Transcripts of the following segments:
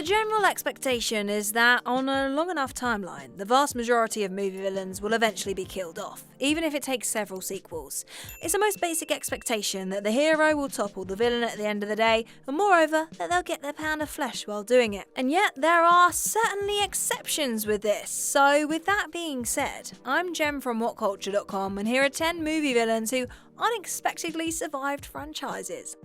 The general expectation is that, on a long enough timeline, the vast majority of movie villains will eventually be killed off, even if it takes several sequels. It's the most basic expectation that the hero will topple the villain at the end of the day, and moreover, that they'll get their pound of flesh while doing it. And yet, there are certainly exceptions with this. So, with that being said, I'm Jem from WhatCulture.com, and here are 10 movie villains who unexpectedly survived franchises.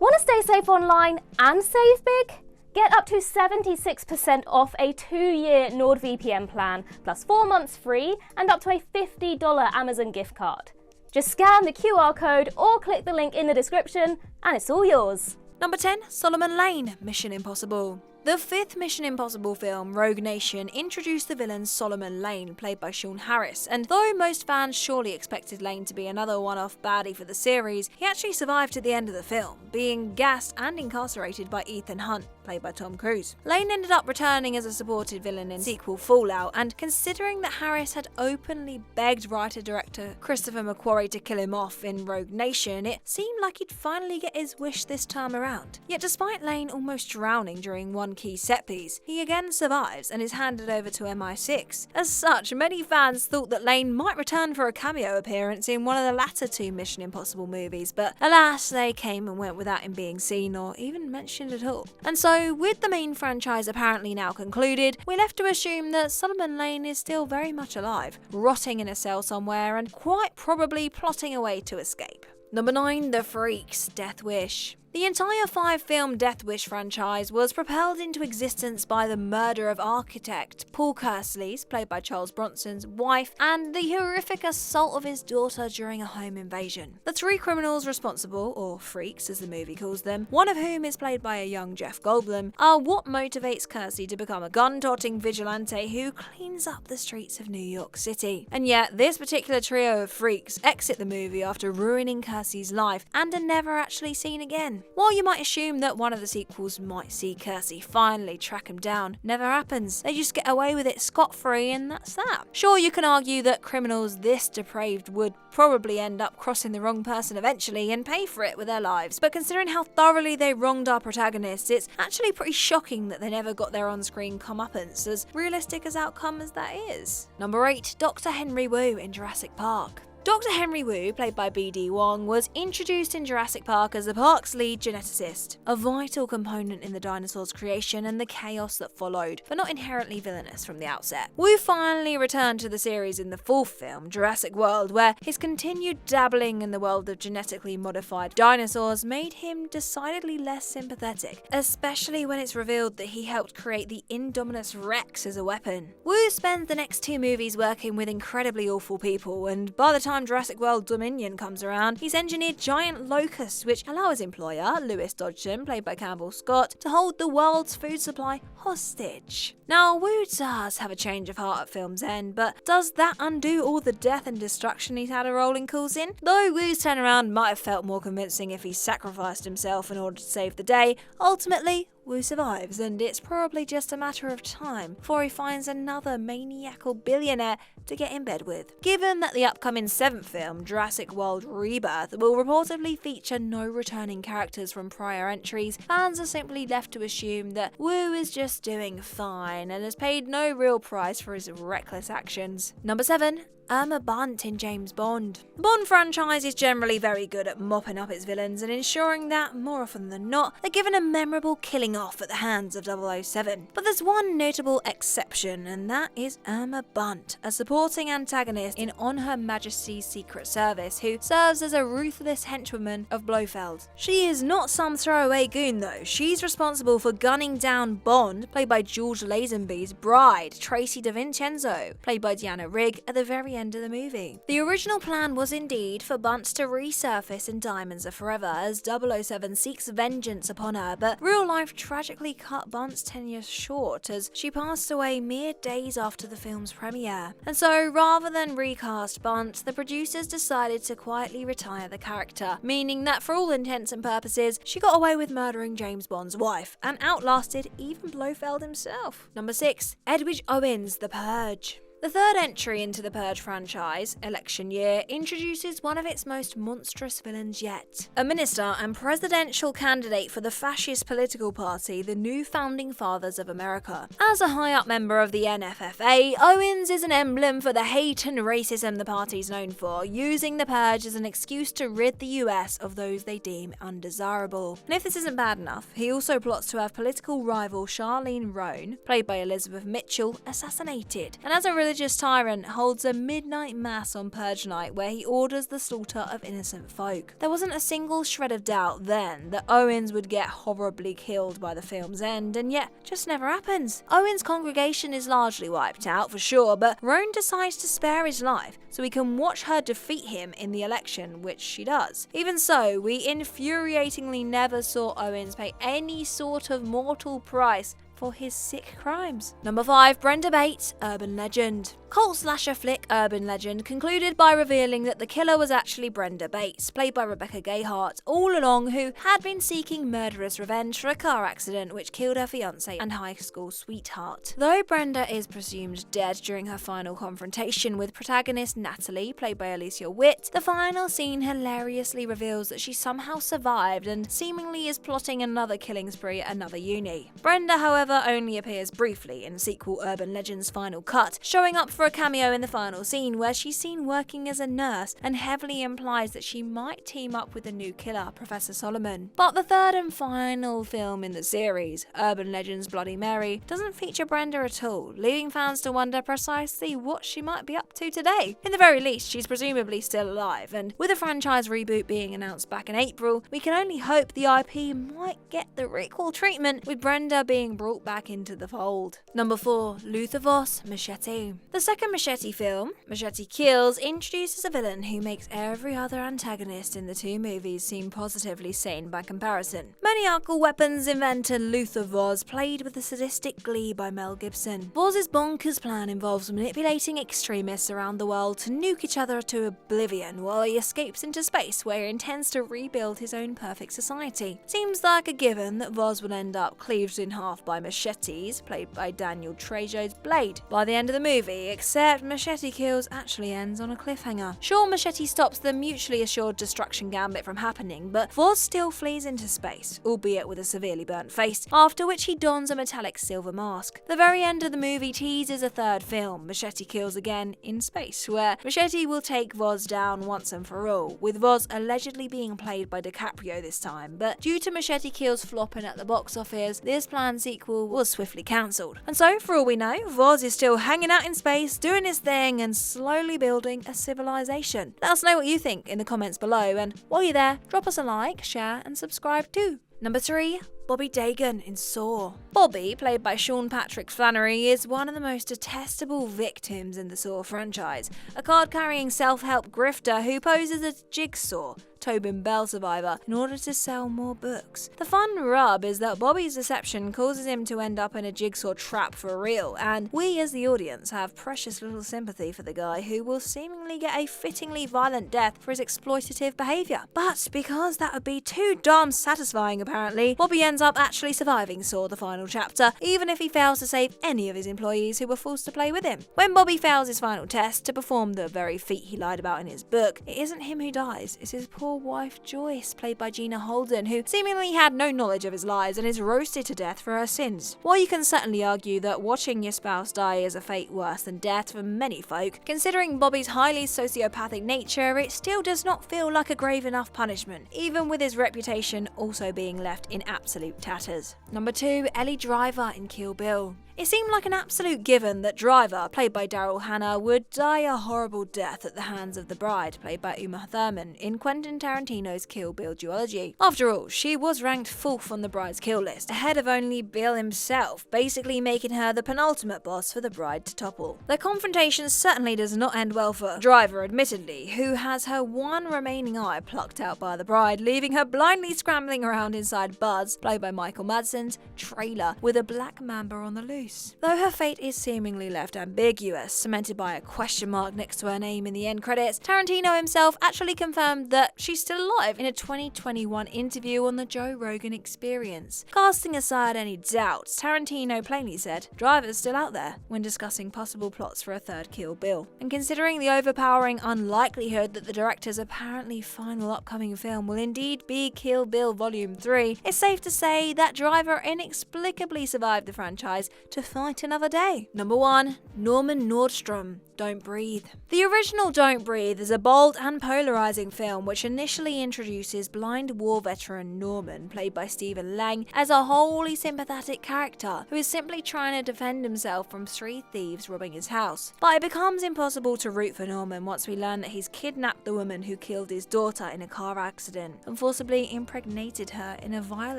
Want to stay safe online and save big? Get up to 76% off a 2-year NordVPN plan, plus 4 months free and up to a $50 Amazon gift card. Just scan the QR code or click the link in the description and it's all yours. Number 10, Solomon Lane, Mission Impossible. The fifth Mission Impossible film, Rogue Nation, introduced the villain Solomon Lane, played by Sean Harris, and though most fans surely expected Lane to be another one-off baddie for the series, he actually survived at the end of the film, being gassed and incarcerated by Ethan Hunt, played by Tom Cruise. Lane ended up returning as a supported villain in sequel Fallout, and considering that Harris had openly begged writer-director Christopher McQuarrie to kill him off in Rogue Nation, it seemed like he'd finally get his wish this time around. Yet despite Lane almost drowning during one key set piece, he again survives and is handed over to MI6. As such, many fans thought that Lane might return for a cameo appearance in one of the latter 2 Mission Impossible movies, but alas, they came and went without him being seen or even mentioned at all. And so, with the main franchise apparently now concluded, we're left to assume that Solomon Lane is still very much alive, rotting in a cell somewhere and quite probably plotting a way to escape. Number 9, The Freaks, Death Wish. The entire 5-film Death Wish franchise was propelled into existence by the murder of architect Paul Kersleys, played by Charles Bronson's wife, and the horrific assault of his daughter during a home invasion. The 3 criminals responsible, or freaks as the movie calls them, one of whom is played by a young Jeff Goldblum, are what motivates Kersey to become a gun-toting vigilante who cleans up the streets of New York City. And yet, this particular trio of freaks exit the movie after ruining Kersey's life and are never actually seen again. While you might assume that one of the sequels might see Kersey finally track him down, never happens. They just get away with it scot-free and that's that. Sure, you can argue that criminals this depraved would probably end up crossing the wrong person eventually and pay for it with their lives, but considering how thoroughly they wronged our protagonists, it's actually pretty shocking that they never got their on-screen comeuppance, as realistic as outcome as that is. Number 8, Dr. Henry Wu in Jurassic Park. Dr. Henry Wu, played by B.D. Wong, was introduced in Jurassic Park as the park's lead geneticist, a vital component in the dinosaurs' creation and the chaos that followed, but not inherently villainous from the outset. Wu finally returned to the series in the 4th film, Jurassic World, where his continued dabbling in the world of genetically modified dinosaurs made him decidedly less sympathetic, especially when it's revealed that he helped create the Indominus Rex as a weapon. Wu spends the next 2 movies working with incredibly awful people, and by the time Jurassic World Dominion comes around, he's engineered giant locusts which allow his employer, Lewis Dodgson, played by Campbell Scott, to hold the world's food supply hostage. Now, Wu does have a change of heart at film's end, but does that undo all the death and destruction he's had a role in causing? Though Wu's turnaround might have felt more convincing if he sacrificed himself in order to save the day, ultimately, Wu survives, and it's probably just a matter of time before he finds another maniacal billionaire to get in bed with. Given that the upcoming 7th film, Jurassic World Rebirth, will reportedly feature no returning characters from prior entries, fans are simply left to assume that Wu is just doing fine and has paid no real price for his reckless actions. Number 7, Irma Bunt in James Bond. The Bond franchise is generally very good at mopping up its villains and ensuring that, more often than not, they're given a memorable killing off at the hands of 007. But there's one notable exception, and that is Irma Bunt, a supporting antagonist in On Her Majesty's Secret Service, who serves as a ruthless henchwoman of Blofeld. She is not some throwaway goon though. She's responsible for gunning down Bond, played by George Lazenby's bride, Tracy DiVincenzo, played by Deanna Rigg, at the very end of the movie. The original plan was indeed for Bunt to resurface in Diamonds Are Forever as 007 seeks vengeance upon her, but real life tragically cut Bunt's tenure short as she passed away mere days after the film's premiere. And so, rather than recast Bunt, the producers decided to quietly retire the character, meaning that for all intents and purposes, she got away with murdering James Bond's wife and outlasted even Blofeld himself. Number 6, Edwidge Owens, The Purge. The third entry into the Purge franchise, Election Year, introduces one of its most monstrous villains yet. A minister and presidential candidate for the fascist political party, the New Founding Fathers of America. As a high-up member of the NFFA, Owens is an emblem for the hate and racism the party's known for, using the Purge as an excuse to rid the US of those they deem undesirable. And if this isn't bad enough, he also plots to have political rival Charlene Roan, played by Elizabeth Mitchell, assassinated, and as a religious tyrant holds a midnight mass on Purge night where he orders the slaughter of innocent folk. There wasn't a single shred of doubt then that Owens would get horribly killed by the film's end, and yet just never happens. Owens' congregation is largely wiped out for sure, but Roan decides to spare his life so we can watch her defeat him in the election, which she does. Even so, we infuriatingly never saw Owens pay any sort of mortal price for his sick crimes. Number 5. Brenda Bates, Urban Legend. Cult slasher flick Urban Legend concluded by revealing that the killer was actually Brenda Bates, played by Rebecca Gayheart, all along, who had been seeking murderous revenge for a car accident which killed her fiancé and high school sweetheart. Though Brenda is presumed dead during her final confrontation with protagonist Natalie, played by Alicia Witt, the final scene hilariously reveals that she somehow survived and seemingly is plotting another killing spree at another uni. Brenda, however, only appears briefly in sequel Urban Legend's final cut, showing up for a cameo in the final scene where she's seen working as a nurse and heavily implies that she might team up with the new killer, Professor Solomon. But the third and final film in the series, Urban Legend's Bloody Mary, doesn't feature Brenda at all, leaving fans to wonder precisely what she might be up to today. In the very least, she's presumably still alive, and with a franchise reboot being announced back in April, we can only hope the IP might get the recall treatment, with Brenda being brought back into the fold. Number 4. Lutheros Machete. The second Machete film, Machete Kills, introduces a villain who makes every other antagonist in the two movies seem positively sane by comparison. Maniacal weapons inventor Luther Voss, played with a sadistic glee by Mel Gibson. Voss's bonkers plan involves manipulating extremists around the world to nuke each other to oblivion while he escapes into space, where he intends to rebuild his own perfect society. Seems like a given that Voss will end up cleaved in half by machetes, played by Daniel Trejo's blade, by the end of the movie, except Machete Kills actually ends on a cliffhanger. Sure, Machete stops the mutually assured destruction gambit from happening, but Voss still flees into space, albeit with a severely burnt face, after which he dons a metallic silver mask. The very end of the movie teases a third film, Machete Kills Again, in space, where Machete will take Voss down once and for all, with Voss allegedly being played by DiCaprio this time, but due to Machete Kills flopping at the box office, this planned sequel was swiftly cancelled. And so, for all we know, Voss is still hanging out in space, doing his thing, and slowly building a civilization. Let us know what you think in the comments below, and while you're there, drop us a like, share, and subscribe too. Number 3. Bobby Dagan in Saw. Bobby, played by Sean Patrick Flannery, is one of the most detestable victims in the Saw franchise, a card-carrying self-help grifter who poses as Jigsaw, Tobin Bell survivor, in order to sell more books. The fun rub is that Bobby's deception causes him to end up in a Jigsaw trap for real, and we as the audience have precious little sympathy for the guy who will seemingly get a fittingly violent death for his exploitative behaviour. But because that would be too darn satisfying apparently, Bobby ends up actually surviving Saw the final chapter, even if he fails to save any of his employees who were forced to play with him. When Bobby fails his final test to perform the very feat he lied about in his book, it isn't him who dies, it's his poor wife Joyce, played by Gina Holden, who seemingly had no knowledge of his lies and is roasted to death for her sins. While you can certainly argue that watching your spouse die is a fate worse than death for many folk, considering Bobby's highly sociopathic nature, it still does not feel like a grave enough punishment, even with his reputation also being left in absolute tatters. Number 2. Ellie Driver in Kill Bill. It seemed like an absolute given that Driver, played by Daryl Hannah, would die a horrible death at the hands of the bride, played by Uma Thurman, in Quentin Tarantino's Kill Bill duology. After all, she was ranked 4th on the bride's kill list, ahead of only Bill himself, basically making her the penultimate boss for the bride to topple. The confrontation certainly does not end well for Driver, admittedly, who has her one remaining eye plucked out by the bride, leaving her blindly scrambling around inside Buzz, played by Michael Madsen's, trailer with a black mamba on the loose. abuse. Though her fate is seemingly left ambiguous, cemented by a question mark next to her name in the end credits, Tarantino himself actually confirmed that she's still alive in a 2021 interview on the Joe Rogan Experience. Casting aside any doubts, Tarantino plainly said, "Driver's still out there," when discussing possible plots for a third Kill Bill. And considering the overpowering unlikelihood that the director's apparently final upcoming film will indeed be Kill Bill Volume 3, it's safe to say that Driver inexplicably survived the franchise to fight another day. Number 1. Norman Nordstrom. Don't Breathe. The original Don't Breathe is a bold and polarizing film which initially introduces blind war veteran Norman, played by Stephen Lang, as a wholly sympathetic character who is simply trying to defend himself from 3 thieves robbing his house. But it becomes impossible to root for Norman once we learn that he's kidnapped the woman who killed his daughter in a car accident and forcibly impregnated her in a vile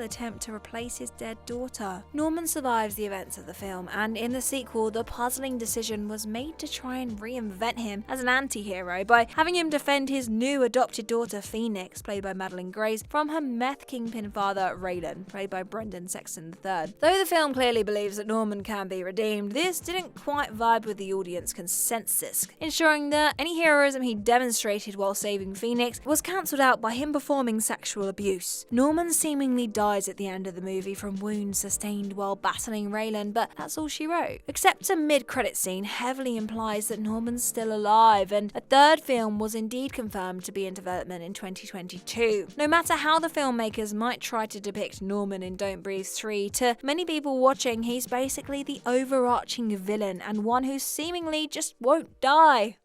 attempt to replace his dead daughter. Norman survives the events of the film, and in the sequel, the puzzling decision was made to try and reinvent him as an anti-hero by having him defend his new adopted daughter Phoenix, played by Madeline Grace, from her meth kingpin father Raylan, played by Brendan Sexton III. Though the film clearly believes that Norman can be redeemed, this didn't quite vibe with the audience consensus, ensuring that any heroism he demonstrated while saving Phoenix was cancelled out by him performing sexual abuse. Norman seemingly dies at the end of the movie from wounds sustained while battling Raylan, but that's all she wrote. Except a mid-credit scene heavily implies that Norman's still alive, and a third film was indeed confirmed to be in development in 2022. No matter how the filmmakers might try to depict Norman in Don't Breathe 3, to many people watching, he's basically the overarching villain and one who seemingly just won't die.